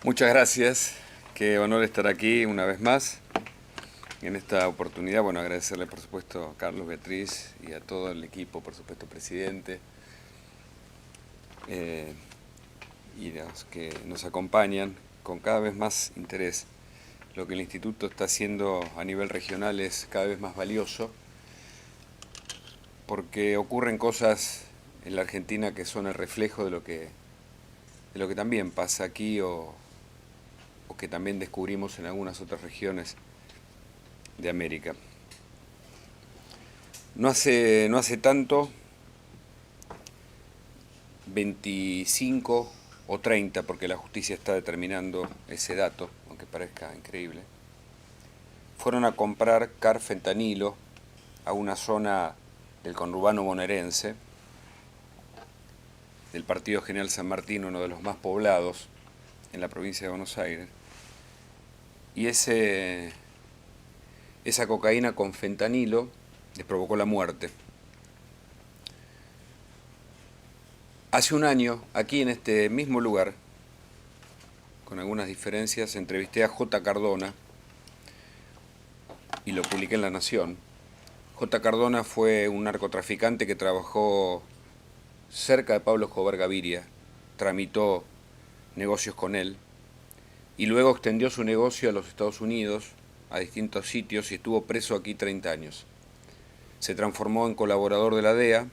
Muchas gracias, qué honor estar aquí una vez más. En esta oportunidad, bueno, agradecerle por supuesto a Carlos, Beatriz y a todo el equipo, por supuesto presidente, eh, y los que nos acompañan con cada vez más interés. Lo que el Instituto está haciendo a nivel regional es cada vez más valioso, porque ocurren cosas en la Argentina que son el reflejo de lo que también pasa aquí o que también descubrimos en algunas otras regiones de América. No hace tanto, 25 o 30, porque la justicia está determinando ese dato, aunque parezca increíble, fueron a comprar carfentanilo a una zona del conurbano bonaerense, del Partido General San Martín, uno de los más poblados en la provincia de Buenos Aires, y esa cocaína con fentanilo les provocó la muerte. Hace un año, aquí en este mismo lugar, con algunas diferencias, entrevisté a J. Cardona y lo publiqué en La Nación. J. Cardona fue un narcotraficante que trabajó cerca de Pablo Escobar Gaviria, tramitó negocios con él y luego extendió su negocio a los Estados Unidos, a distintos sitios, y estuvo preso aquí 30 años. Se transformó en colaborador de la DEA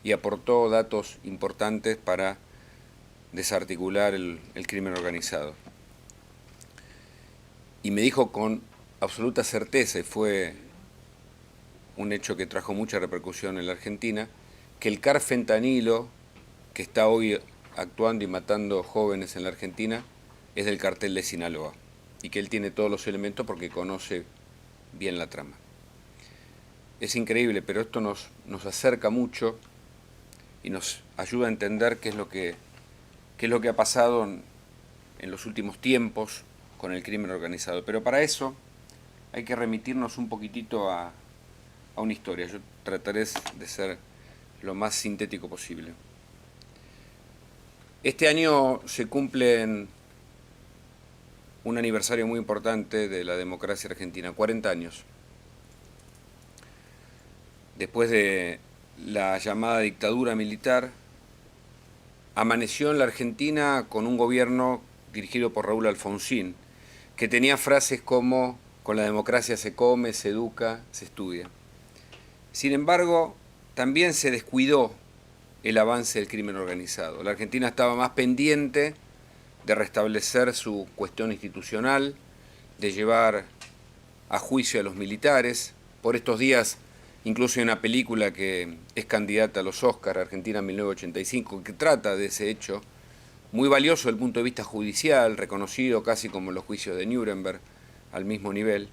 y aportó datos importantes para desarticular el crimen organizado. Y me dijo con absoluta certeza, y fue un hecho que trajo mucha repercusión en la Argentina, que el carfentanilo que está hoy actuando y matando jóvenes en la Argentina es del cartel de Sinaloa, y que él tiene todos los elementos porque conoce bien la trama. Es increíble, pero esto nos acerca mucho y nos ayuda a entender qué es lo que ha pasado en los últimos tiempos con el crimen organizado. Pero para eso hay que remitirnos un poquitito a una historia. Yo trataré de ser lo más sintético posible. Este año se cumplen un aniversario muy importante de la democracia argentina, 40 años. Después de la llamada dictadura militar, amaneció en la Argentina con un gobierno dirigido por Raúl Alfonsín, que tenía frases como: con la democracia se come, se educa, se estudia. Sin embargo, también se descuidó el avance del crimen organizado. La Argentina estaba más pendiente de restablecer su cuestión institucional, de llevar a juicio a los militares. Por estos días, incluso hay una película que es candidata a los Oscars, Argentina 1985, que trata de ese hecho, muy valioso desde el punto de vista judicial, reconocido casi como los juicios de Nuremberg, al mismo nivel,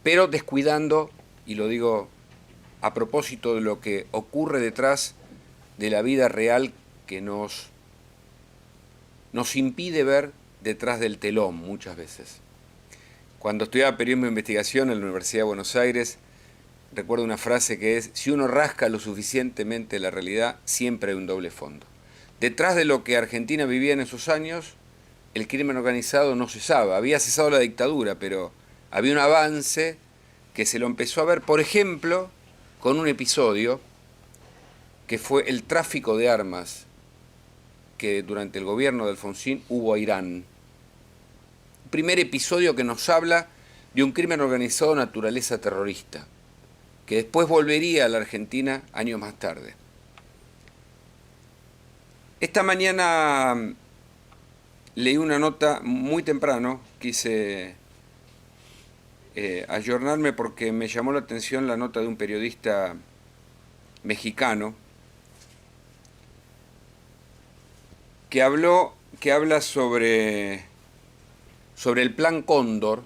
pero descuidando, y lo digo a propósito de lo que ocurre detrás de la vida real que nos impide ver detrás del telón muchas veces. Cuando estudiaba periodismo de investigación en la Universidad de Buenos Aires, recuerdo una frase que es: si uno rasca lo suficientemente la realidad, siempre hay un doble fondo. Detrás de lo que Argentina vivía en esos años, el crimen organizado no cesaba. Había cesado la dictadura, pero había un avance que se lo empezó a ver, por ejemplo, con un episodio que fue el tráfico de armas que durante el gobierno de Alfonsín hubo a Irán. Primer episodio que nos habla de un crimen organizado de naturaleza terrorista, que después volvería a la Argentina años más tarde. Esta mañana leí una nota muy temprano, quise ayornarme porque me llamó la atención la nota de un periodista mexicano que habla sobre el Plan Cóndor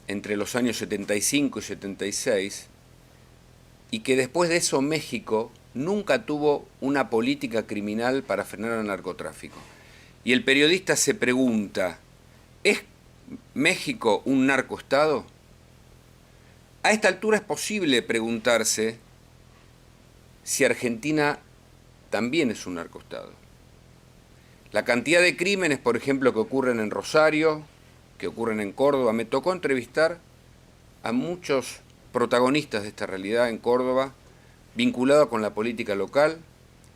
entre los años 75 y 76, y que después de eso México nunca tuvo una política criminal para frenar el narcotráfico. Y el periodista se pregunta: ¿es México un narcoestado? A esta altura es posible preguntarse si Argentina también es un narcoestado. La cantidad de crímenes, por ejemplo, que ocurren en Rosario, que ocurren en Córdoba. Me tocó entrevistar a muchos protagonistas de esta realidad en Córdoba, vinculada con la política local,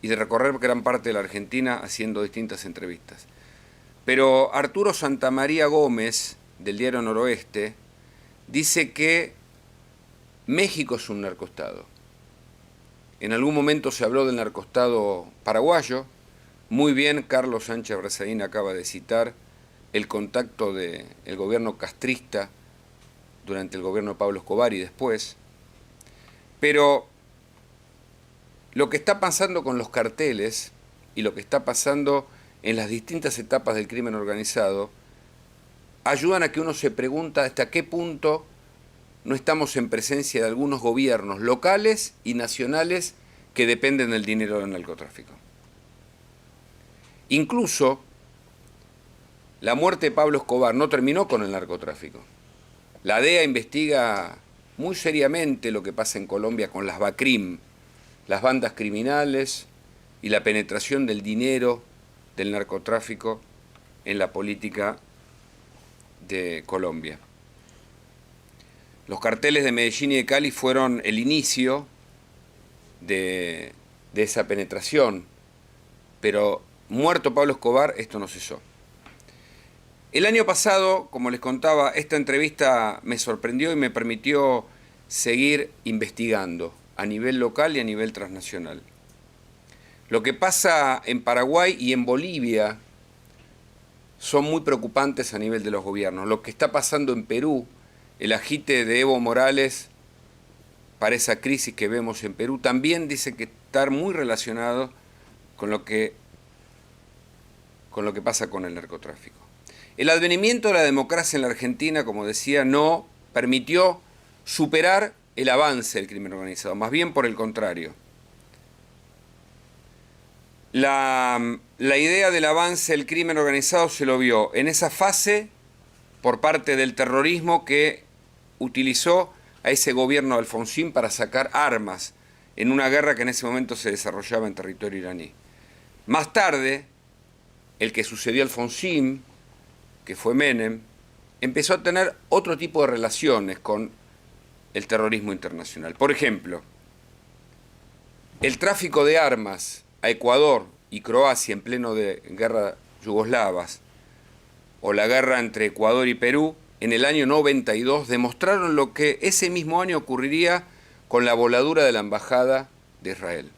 y de recorrer gran parte de la Argentina haciendo distintas entrevistas. Pero Arturo Santamaría Gómez, del diario Noroeste, dice que México es un narcoestado. En algún momento se habló del narcoestado paraguayo. Muy bien, Carlos Sánchez Brazaín acaba de citar el contacto del gobierno castrista durante el gobierno de Pablo Escobar y después. Pero lo que está pasando con los carteles y lo que está pasando en las distintas etapas del crimen organizado ayudan a que uno se pregunta hasta qué punto no estamos en presencia de algunos gobiernos locales y nacionales que dependen del dinero del narcotráfico. Incluso la muerte de Pablo Escobar no terminó con el narcotráfico. La DEA investiga muy seriamente lo que pasa en Colombia con las BACRIM, las bandas criminales y la penetración del dinero del narcotráfico en la política de Colombia. Los carteles de Medellín y de Cali fueron el inicio de esa penetración, pero muerto Pablo Escobar, esto no cesó. El año pasado, como les contaba, esta entrevista me sorprendió y me permitió seguir investigando a nivel local y a nivel transnacional. Lo que pasa en Paraguay y en Bolivia son muy preocupantes a nivel de los gobiernos. Lo que está pasando en Perú, el agite de Evo Morales para esa crisis que vemos en Perú, también dice que está muy relacionado con lo que pasa con el narcotráfico. El advenimiento de la democracia en la Argentina, como decía, no permitió superar el avance del crimen organizado, más bien por el contrario. La idea del avance del crimen organizado se lo vio en esa fase por parte del terrorismo que utilizó a ese gobierno de Alfonsín para sacar armas en una guerra que en ese momento se desarrollaba en territorio iraní. Más tarde, el que sucedió a Alfonsín, que fue Menem, empezó a tener otro tipo de relaciones con el terrorismo internacional. Por ejemplo, el tráfico de armas a Ecuador y Croacia en pleno de guerra yugoslavas, o la guerra entre Ecuador y Perú, en el año 92, demostraron lo que ese mismo año ocurriría con la voladura de la Embajada de Israel.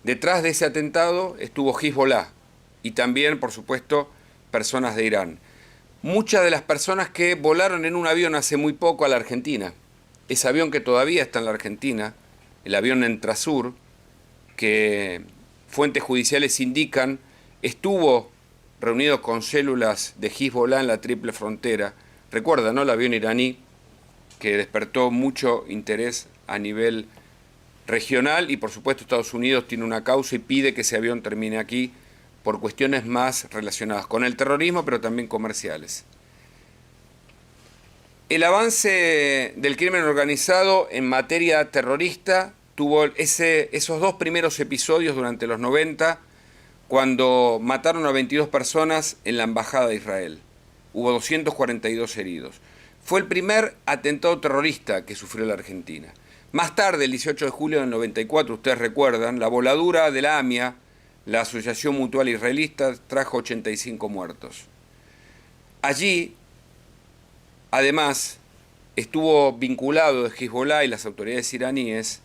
Detrás de ese atentado estuvo Hezbollah y también, por supuesto, personas de Irán. Muchas de las personas que volaron en un avión hace muy poco a la Argentina, ese avión que todavía está en la Argentina, el avión Entrasur, que fuentes judiciales indican estuvo reunido con células de Hezbollah en la triple frontera. Recuerda, ¿no?, el avión iraní que despertó mucho interés a nivel regional y por supuesto Estados Unidos tiene una causa y pide que ese avión termine aquí por cuestiones más relacionadas con el terrorismo, pero también comerciales. El avance del crimen organizado en materia terrorista tuvo esos dos primeros episodios durante los 90, cuando mataron a 22 personas en la Embajada de Israel. Hubo 242 heridos. Fue el primer atentado terrorista que sufrió la Argentina. Más tarde, el 18 de julio del 94, ustedes recuerdan, la voladura de la AMIA, la Asociación Mutual Israelita, trajo 85 muertos. Allí, además, estuvo vinculado de Hezbollah y las autoridades iraníes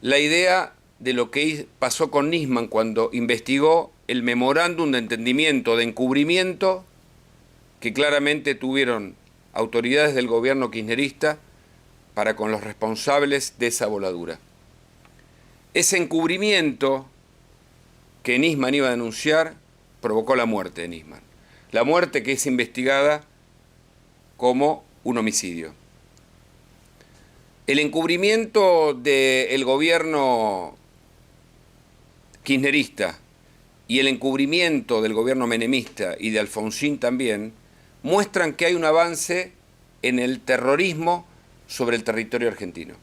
la idea de lo que pasó con Nisman cuando investigó el memorándum de entendimiento, de encubrimiento, que claramente tuvieron autoridades del gobierno kirchnerista para con los responsables de esa voladura. Ese encubrimiento que Nisman iba a denunciar provocó la muerte de Nisman. La muerte que es investigada como un homicidio. El encubrimiento del gobierno kirchnerista y el encubrimiento del gobierno menemista y de Alfonsín también muestran que hay un avance en el terrorismo sobre el territorio argentino.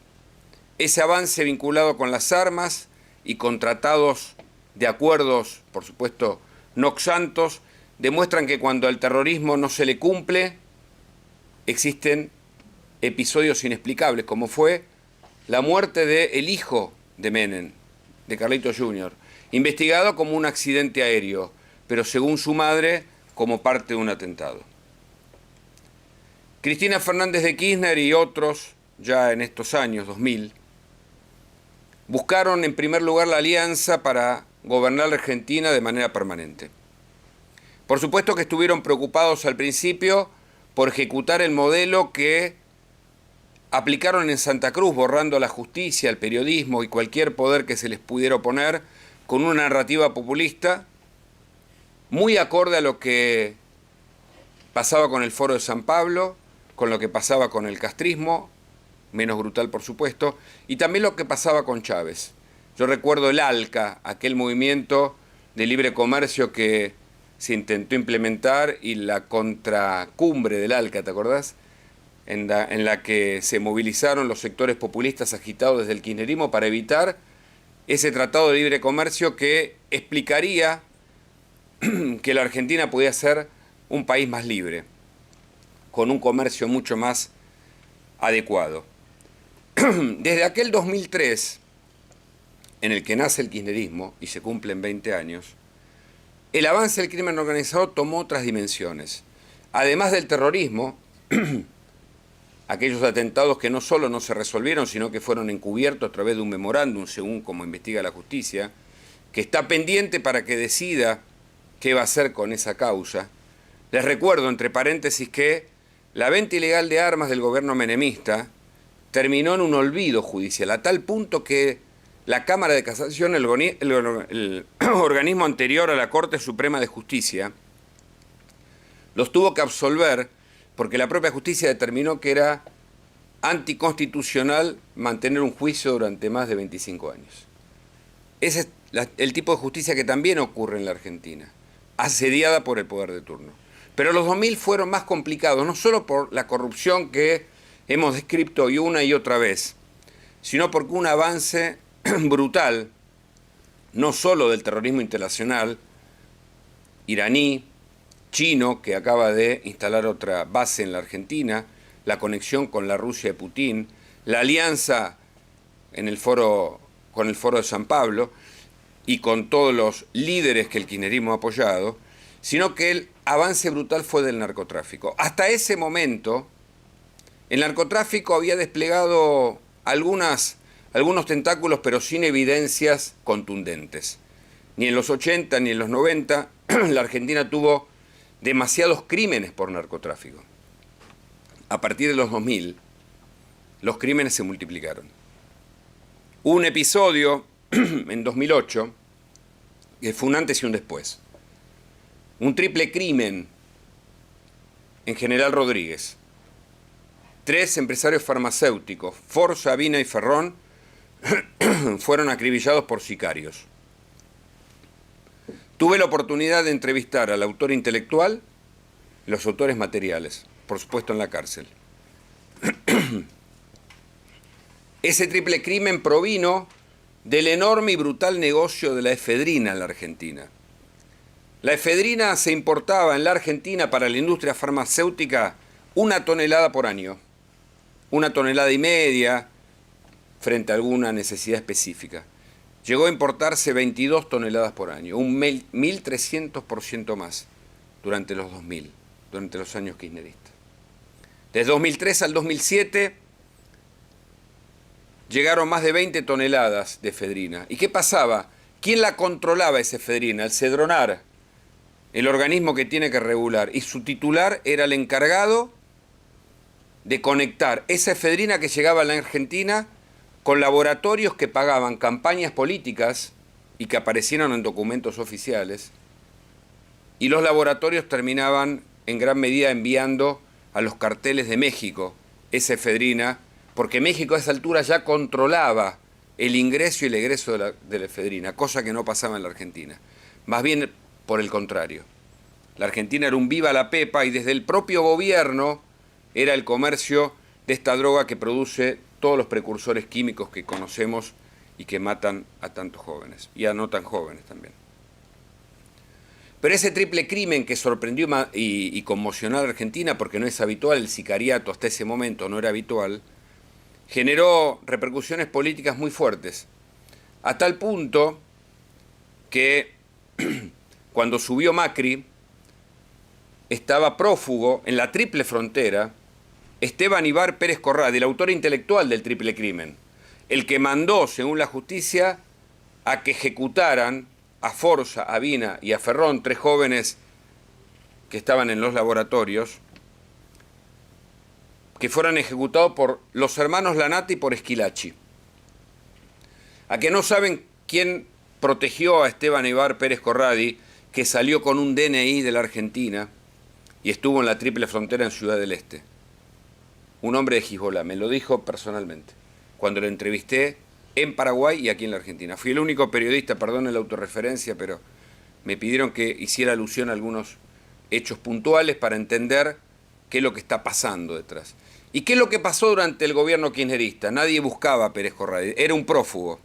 Ese avance vinculado con las armas y con tratados de acuerdos, por supuesto, noxantos, demuestran que cuando al terrorismo no se le cumple, existen episodios inexplicables, como fue la muerte del hijo de Menem, de Carlitos Jr., investigado como un accidente aéreo, pero según su madre, como parte de un atentado. Cristina Fernández de Kirchner y otros, ya en estos años 2000, buscaron en primer lugar la alianza para gobernar la Argentina de manera permanente. Por supuesto que estuvieron preocupados al principio por ejecutar el modelo que aplicaron en Santa Cruz, borrando la justicia, el periodismo y cualquier poder que se les pudiera oponer, con una narrativa populista muy acorde a lo que pasaba con el Foro de San Pablo, con lo que pasaba con el castrismo, menos brutal por supuesto, y también lo que pasaba con Chávez. Yo recuerdo el ALCA, aquel movimiento de libre comercio que se intentó implementar, y la contracumbre del ALCA, ¿te acordás? En la que se movilizaron los sectores populistas agitados desde el kirchnerismo para evitar ese tratado de libre comercio que explicaría que la Argentina podía ser un país más libre, con un comercio mucho más adecuado. Desde aquel 2003, en el que nace el kirchnerismo, y se cumplen 20 años, el avance del crimen organizado tomó otras dimensiones. Además del terrorismo, aquellos atentados que no solo no se resolvieron, sino que fueron encubiertos a través de un memorándum, según como investiga la justicia, que está pendiente para que decida qué va a hacer con esa causa. Les recuerdo, entre paréntesis, que la venta ilegal de armas del gobierno menemista terminó en un olvido judicial, a tal punto que la Cámara de Casación, el organismo anterior a la Corte Suprema de Justicia, los tuvo que absolver porque la propia justicia determinó que era anticonstitucional mantener un juicio durante más de 25 años. Ese es el tipo de justicia que también ocurre en la Argentina, asediada por el poder de turno. Pero los 2000 fueron más complicados, no solo por la corrupción que hemos descrito y una y otra vez, sino porque un avance brutal, no solo del terrorismo internacional, iraní, chino, que acaba de instalar otra base en la Argentina, la conexión con la Rusia de Putin, la alianza con el Foro de San Pablo y con todos los líderes que el kirchnerismo ha apoyado, sino que el avance brutal fue del narcotráfico. Hasta ese momento, el narcotráfico había desplegado algunos tentáculos, pero sin evidencias contundentes. Ni en los 80 ni en los 90 la Argentina tuvo demasiados crímenes por narcotráfico. A partir de los 2000, los crímenes se multiplicaron. Hubo un episodio en 2008 que fue un antes y un después. Un triple crimen en General Rodríguez. 3 empresarios farmacéuticos, Ford, Sabina y Ferrón, fueron acribillados por sicarios. Tuve la oportunidad de entrevistar al autor intelectual y los autores materiales, por supuesto en la cárcel. Ese triple crimen provino del enorme y brutal negocio de la efedrina en la Argentina. La efedrina se importaba en la Argentina para la industria farmacéutica 1 tonelada por año, 1,5 toneladas frente a alguna necesidad específica. Llegó a importarse 22 toneladas por año, un 1.300% más durante los 2000, durante los años kirchneristas. Desde 2003 al 2007 llegaron más de 20 toneladas de efedrina. ¿Y qué pasaba? ¿Quién la controlaba esa efedrina? El Cedronar, el organismo que tiene que regular. Y su titular era el encargado de conectar esa efedrina que llegaba a la Argentina con laboratorios que pagaban campañas políticas y que aparecieron en documentos oficiales, y los laboratorios terminaban en gran medida enviando a los carteles de México esa efedrina, porque México a esa altura ya controlaba el ingreso y el egreso de la efedrina, cosa que no pasaba en la Argentina. Más bien por el contrario. La Argentina era un viva la pepa, y desde el propio gobierno era el comercio de esta droga que produce todos los precursores químicos que conocemos y que matan a tantos jóvenes, y a no tan jóvenes también. Pero ese triple crimen que sorprendió y conmocionó a la Argentina, porque no es habitual, el sicariato hasta ese momento no era habitual, generó repercusiones políticas muy fuertes, a tal punto que cuando subió Macri, estaba prófugo en la triple frontera Esteban Ibar Pérez Corradi, el autor intelectual del triple crimen, el que mandó, según la justicia, a que ejecutaran a Forza, a Vina y a Ferrón, 3 jóvenes que estaban en los laboratorios, que fueran ejecutados por los hermanos Lanata y por Esquilachi. A que no saben quién protegió a Esteban Ibar Pérez Corradi, que salió con un DNI de la Argentina y estuvo en la triple frontera en Ciudad del Este. Un hombre de Hezbollah, me lo dijo personalmente, cuando lo entrevisté en Paraguay y aquí en la Argentina. Fui el único periodista, perdón la autorreferencia, pero me pidieron que hiciera alusión a algunos hechos puntuales para entender qué es lo que está pasando detrás. ¿Y qué es lo que pasó durante el gobierno kirchnerista? Nadie buscaba a Pérez Corradi, era un prófugo.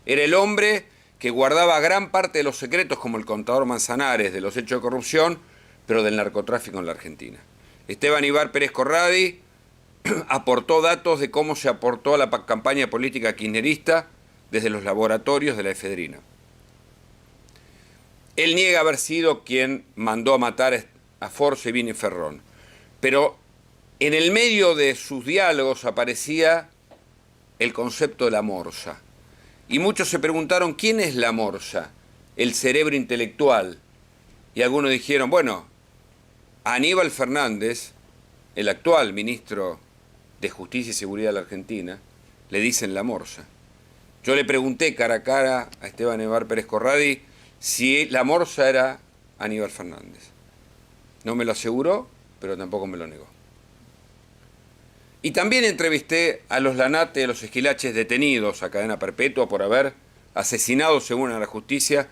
Era el hombre que guardaba gran parte de los secretos, como el contador Manzanares, de los hechos de corrupción, pero del narcotráfico en la Argentina. Esteban Ibar Pérez Corradi aportó datos de cómo se aportó a la campaña política kirchnerista desde los laboratorios de la efedrina. Él niega haber sido quien mandó a matar a Forza, Vina y Ferrón, pero en el medio de sus diálogos aparecía el concepto de la morsa. Y muchos se preguntaron, ¿quién es la morsa? El cerebro intelectual. Y algunos dijeron, bueno, Aníbal Fernández, el actual ministro de Justicia y Seguridad de la Argentina, le dicen la morsa. Yo le pregunté cara a cara a Esteban Ibar Pérez Corradi si la morsa era Aníbal Fernández. No me lo aseguró, pero tampoco me lo negó. Y también entrevisté a los Lanate, a los Esquilaches detenidos a cadena perpetua por haber asesinado, según la justicia,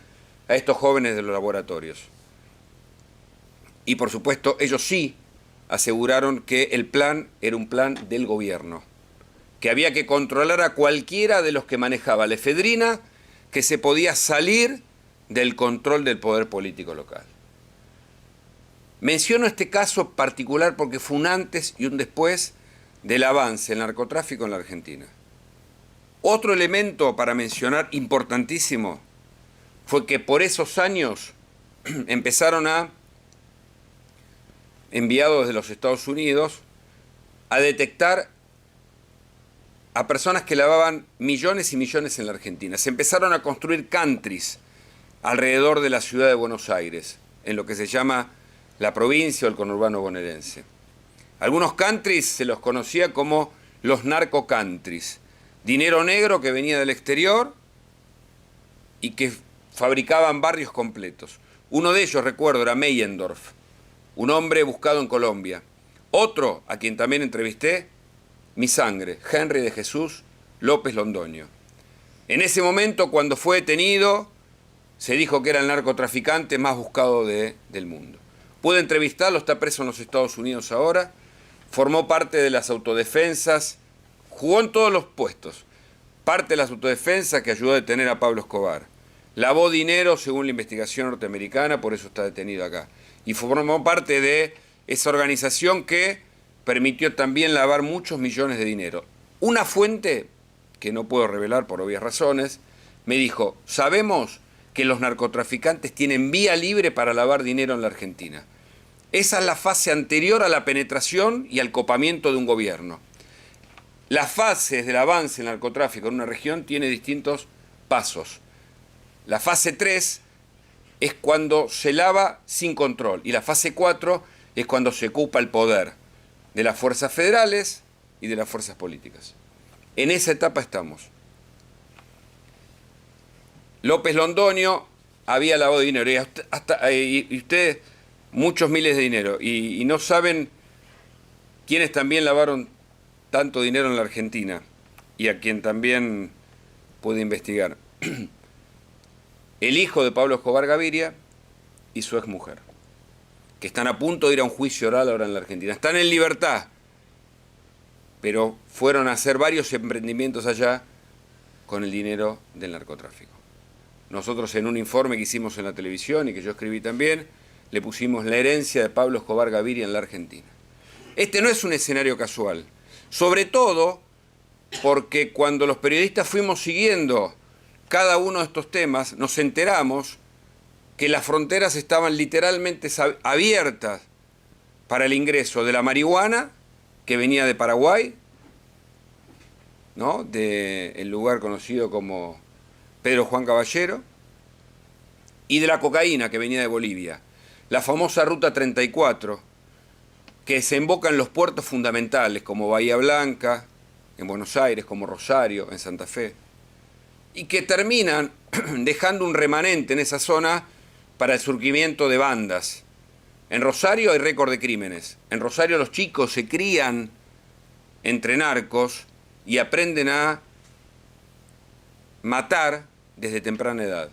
a estos jóvenes de los laboratorios. Y por supuesto, ellos sí aseguraron que el plan era un plan del gobierno, que había que controlar a cualquiera de los que manejaba la efedrina, que se podía salir del control del poder político local. Menciono este caso particular porque fue un antes y un después del avance del narcotráfico en la Argentina. Otro elemento para mencionar importantísimo fue que por esos años empezaron a, enviados desde los Estados Unidos, a detectar a personas que lavaban millones y millones en la Argentina. Se empezaron a construir countries alrededor de la ciudad de Buenos Aires, en lo que se llama la provincia o el conurbano bonaerense. Algunos countries se los conocía como los narco-countries. Dinero negro que venía del exterior y que fabricaban barrios completos. Uno de ellos, recuerdo, era Meyendorf, un hombre buscado en Colombia. Otro, a quien también entrevisté, mi sangre, Henry de Jesús López Londoño. En ese momento, cuando fue detenido, se dijo que era el narcotraficante más buscado del mundo. Pude entrevistarlo, está preso en los Estados Unidos ahora, formó parte de las autodefensas, jugó en todos los puestos, parte de las autodefensas que ayudó a detener a Pablo Escobar. Lavó dinero según la investigación norteamericana, por eso está detenido acá. Y formó parte de esa organización que permitió también lavar muchos millones de dinero. Una fuente, que no puedo revelar por obvias razones, me dijo, sabemos que los narcotraficantes tienen vía libre para lavar dinero en la Argentina. Esa es la fase anterior a la penetración y al copamiento de un gobierno. Las fases del avance del narcotráfico en una región tiene distintos pasos. La fase 3 es cuando se lava sin control y la fase 4 es cuando se ocupa el poder de las fuerzas federales y de las fuerzas políticas. En esa etapa estamos. López Londoño había lavado dinero y ustedes muchos miles de dinero y no saben quiénes también lavaron tanto dinero en la Argentina y a quien también pude investigar. El hijo de Pablo Escobar Gaviria y su exmujer, que están a punto de ir a un juicio oral ahora en la Argentina. Están en libertad, pero fueron a hacer varios emprendimientos allá con el dinero del narcotráfico. Nosotros en un informe que hicimos en la televisión y que yo escribí también, le pusimos la herencia de Pablo Escobar Gaviria en la Argentina. Este no es un escenario casual, sobre todo porque cuando los periodistas fuimos siguiendo cada uno de estos temas, nos enteramos que las fronteras estaban literalmente abiertas para el ingreso de la marihuana que venía de Paraguay, ¿no?, del lugar conocido como Pedro Juan Caballero, y de la cocaína que venía de Bolivia, la famosa Ruta 34, que desemboca en los puertos fundamentales como Bahía Blanca, en Buenos Aires, como Rosario, en Santa Fe, y que terminan dejando un remanente en esa zona para el surgimiento de bandas. En Rosario hay récord de crímenes. En Rosario los chicos se crían entre narcos y aprenden a matar desde temprana edad.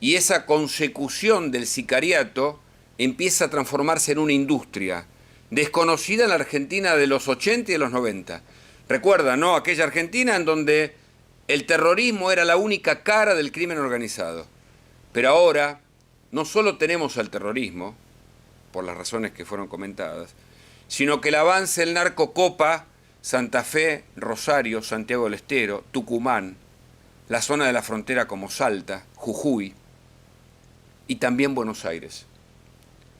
Y esa consecución del sicariato empieza a transformarse en una industria desconocida en la Argentina de los 80 y de los 90. Recuerda, ¿no?, aquella Argentina en donde el terrorismo era la única cara del crimen organizado. Pero ahora no solo tenemos al terrorismo, por las razones que fueron comentadas, sino que el avance del narco copa Santa Fe, Rosario, Santiago del Estero, Tucumán, la zona de la frontera como Salta, Jujuy y también Buenos Aires.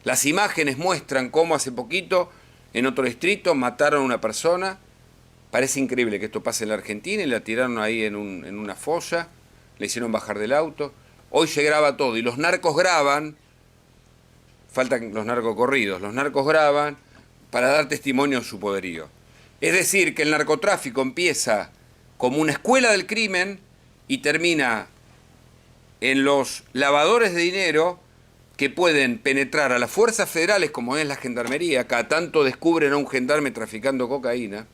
Las imágenes muestran cómo hace poquito en otro distrito mataron a una persona. Parece increíble que esto pase en la Argentina y la tiraron ahí en una fosa, le hicieron bajar del auto. Hoy se graba todo y los narcos graban, faltan los narcocorridos, los narcos graban para dar testimonio de su poderío. Es decir, que el narcotráfico empieza como una escuela del crimen y termina en los lavadores de dinero que pueden penetrar a las fuerzas federales, como es la gendarmería. Cada tanto descubren a un gendarme traficando cocaína.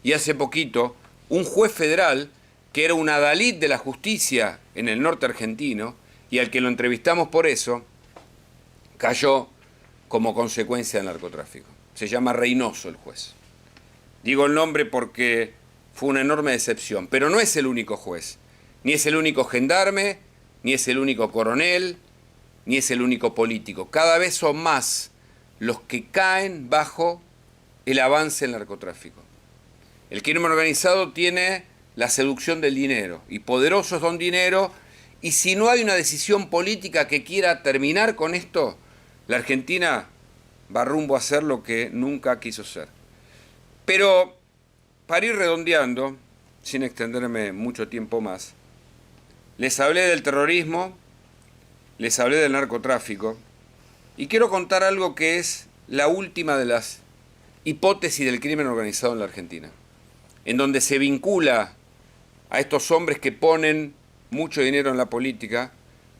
Y hace poquito, un juez federal, que era un adalid de la justicia en el norte argentino, y al que lo entrevistamos por eso, cayó como consecuencia del narcotráfico. Se llama Reynoso el juez. Digo el nombre porque fue una enorme decepción, pero no es el único juez, ni es el único gendarme, ni es el único coronel, ni es el único político. Cada vez son más los que caen bajo el avance del narcotráfico. El crimen organizado tiene la seducción del dinero, y poderosos don dinero, y si no hay una decisión política que quiera terminar con esto, la Argentina va rumbo a ser lo que nunca quiso ser. Pero, para ir redondeando, sin extenderme mucho tiempo más, les hablé del terrorismo, les hablé del narcotráfico, y quiero contar algo que es la última de las hipótesis del crimen organizado en la Argentina, en donde se vincula a estos hombres que ponen mucho dinero en la política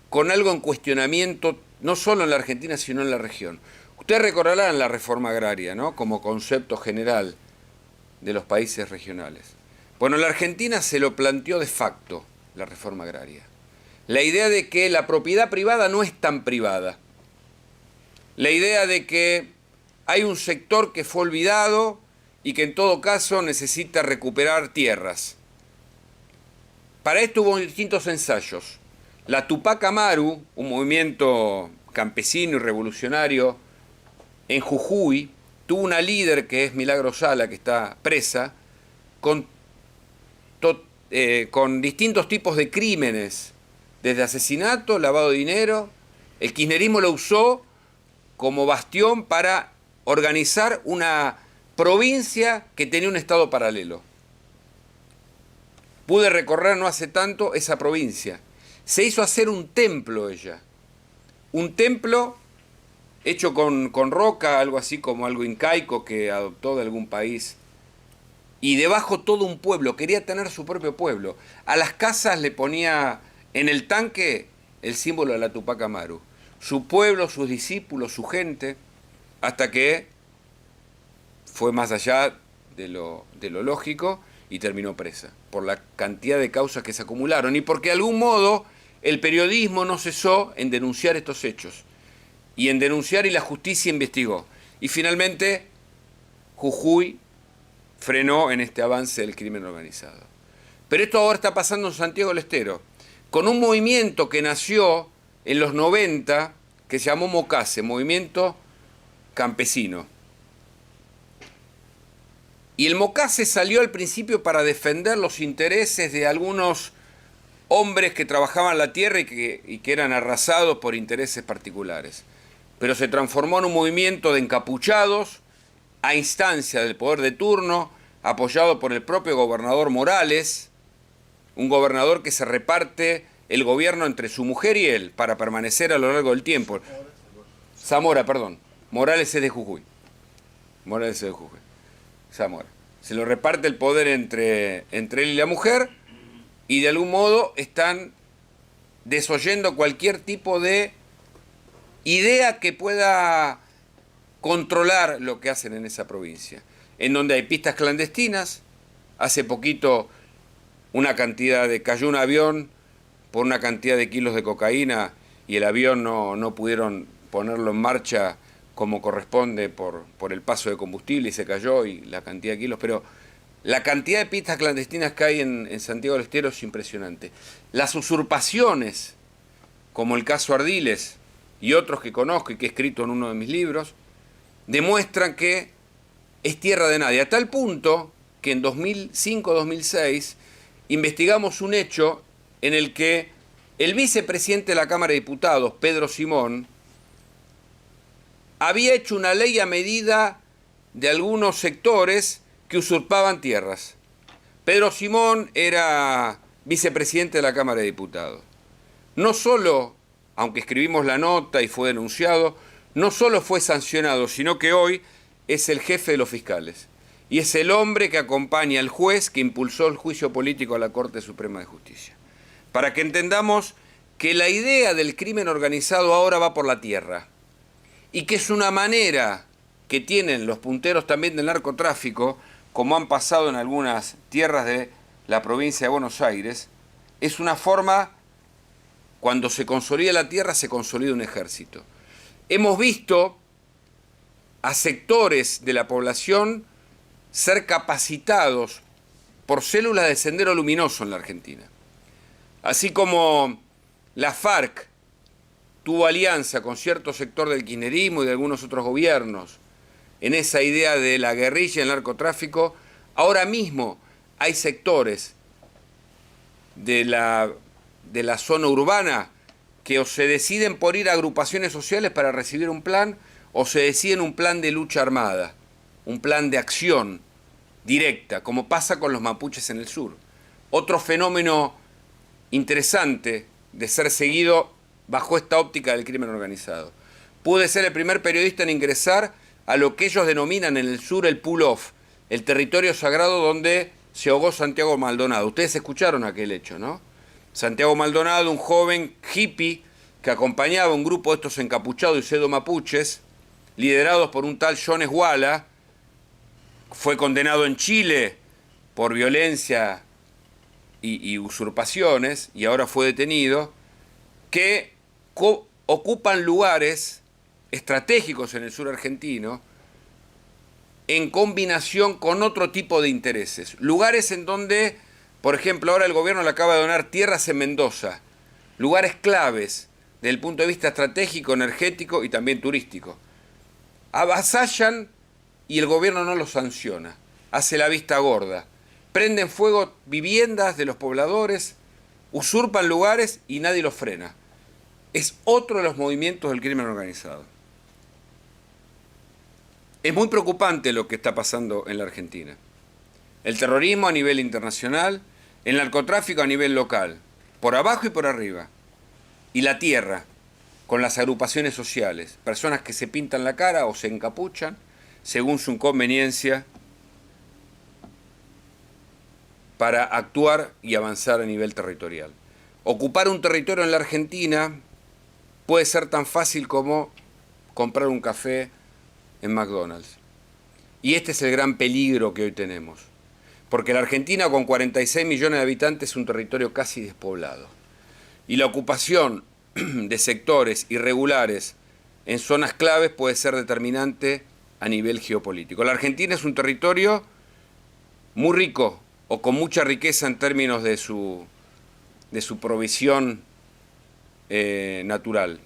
con algo en cuestionamiento, no solo en la Argentina, sino en la región. Ustedes recordarán la reforma agraria, ¿no?, como concepto general de los países regionales. Bueno, la Argentina se lo planteó de facto, la reforma agraria. La idea de que la propiedad privada no es tan privada. La idea de que hay un sector que fue olvidado y que en todo caso necesita recuperar tierras. Para esto hubo distintos ensayos. La Tupac Amaru, un movimiento campesino y revolucionario en Jujuy, tuvo una líder que es Milagro Sala, que está presa, con distintos tipos de crímenes, desde asesinato, lavado de dinero. El kirchnerismo lo usó como bastión para organizar una provincia que tenía un estado paralelo. Pude recorrer no hace tanto esa provincia. Se hizo hacer un templo ella. Un templo hecho con roca, algo así como algo incaico que adoptó de algún país. Y debajo todo un pueblo, quería tener su propio pueblo. A las casas le ponía en el tanque el símbolo de la Tupac Amaru. Su pueblo, sus discípulos, su gente, hasta que fue más allá de lo lógico y terminó presa, por la cantidad de causas que se acumularon y porque de algún modo el periodismo no cesó en denunciar estos hechos, y en denunciar, y la justicia investigó. Y finalmente Jujuy frenó en este avance del crimen organizado. Pero esto ahora está pasando en Santiago del Estero, con un movimiento que nació en los 90, que se llamó MOCASE, Movimiento Campesino. Y el MOCASE salió al principio para defender los intereses de algunos hombres que trabajaban la tierra y que eran arrasados por intereses particulares. Pero se transformó en un movimiento de encapuchados a instancia del poder de turno, apoyado por el propio gobernador Morales, un gobernador que se reparte el gobierno entre su mujer y él para permanecer a lo largo del tiempo. Zamora, perdón. Morales es de Jujuy. Morales es de Jujuy. Zamora. Se lo reparte el poder entre él y la mujer y de algún modo están desoyendo cualquier tipo de idea que pueda controlar lo que hacen en esa provincia, en donde hay pistas clandestinas. Hace poquito cayó un avión por una cantidad de kilos de cocaína y el avión no pudieron ponerlo en marcha como corresponde por el paso de combustible y se cayó y la cantidad de kilos, pero la cantidad de pistas clandestinas que hay en Santiago del Estero es impresionante. Las usurpaciones, como el caso Ardiles y otros que conozco y que he escrito en uno de mis libros, demuestran que es tierra de nadie, a tal punto que en 2005-2006 investigamos un hecho en el que el vicepresidente de la Cámara de Diputados, Pedro Simón, había hecho una ley a medida de algunos sectores que usurpaban tierras. Pedro Simón era vicepresidente de la Cámara de Diputados. No solo, aunque escribimos la nota y fue denunciado, no solo fue sancionado, sino que hoy es el jefe de los fiscales. Y es el hombre que acompaña al juez que impulsó el juicio político a la Corte Suprema de Justicia. Para que entendamos que la idea del crimen organizado ahora va por la tierra y que es una manera que tienen los punteros también del narcotráfico, como han pasado en algunas tierras de la provincia de Buenos Aires, es una forma, cuando se consolida la tierra, se consolida un ejército. Hemos visto a sectores de la población ser capacitados por células de Sendero Luminoso en la Argentina. Así como la FARC tuvo alianza con cierto sector del kirchnerismo y de algunos otros gobiernos en esa idea de la guerrilla y el narcotráfico, ahora mismo hay sectores de la zona urbana que o se deciden por ir a agrupaciones sociales para recibir un plan o se deciden un plan de lucha armada, un plan de acción directa, como pasa con los mapuches en el sur. Otro fenómeno interesante de ser seguido bajo esta óptica del crimen organizado. Pude ser el primer periodista en ingresar a lo que ellos denominan en el sur el pull-off, el territorio sagrado donde se ahogó Santiago Maldonado. Ustedes escucharon aquel hecho, ¿no? Santiago Maldonado, un joven hippie que acompañaba a un grupo de estos encapuchados y pseudo mapuches, liderados por un tal Jones Walla, fue condenado en Chile por violencia y usurpaciones, y ahora fue detenido, que ocupan lugares estratégicos en el sur argentino en combinación con otro tipo de intereses. Lugares en donde, por ejemplo, ahora el gobierno le acaba de donar tierras en Mendoza, lugares claves desde el punto de vista estratégico, energético y también turístico. Avasallan y el gobierno no los sanciona, hace la vista gorda. Prenden fuego viviendas de los pobladores, usurpan lugares y nadie los frena. Es otro de los movimientos del crimen organizado. Es muy preocupante lo que está pasando en la Argentina. El terrorismo a nivel internacional, el narcotráfico a nivel local, por abajo y por arriba. Y la tierra, con las agrupaciones sociales, personas que se pintan la cara o se encapuchan según su conveniencia para actuar y avanzar a nivel territorial. Ocupar un territorio en la Argentina puede ser tan fácil como comprar un café en McDonald's. Y este es el gran peligro que hoy tenemos. Porque la Argentina, con 46 millones de habitantes, es un territorio casi despoblado. Y la ocupación de sectores irregulares en zonas claves puede ser determinante a nivel geopolítico. La Argentina es un territorio muy rico o con mucha riqueza en términos de su provisión natural.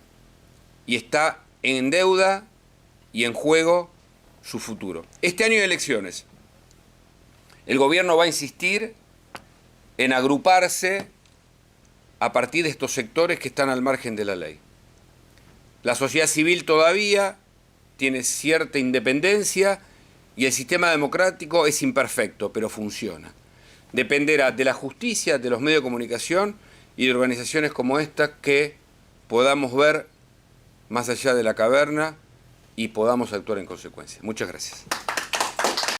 Y está en deuda y en juego su futuro. Este año de elecciones, el gobierno va a insistir en agruparse a partir de estos sectores que están al margen de la ley. La sociedad civil todavía tiene cierta independencia y el sistema democrático es imperfecto, pero funciona. Dependerá de la justicia, de los medios de comunicación y de organizaciones como esta que podamos ver más allá de la caverna y podamos actuar en consecuencia. Muchas gracias.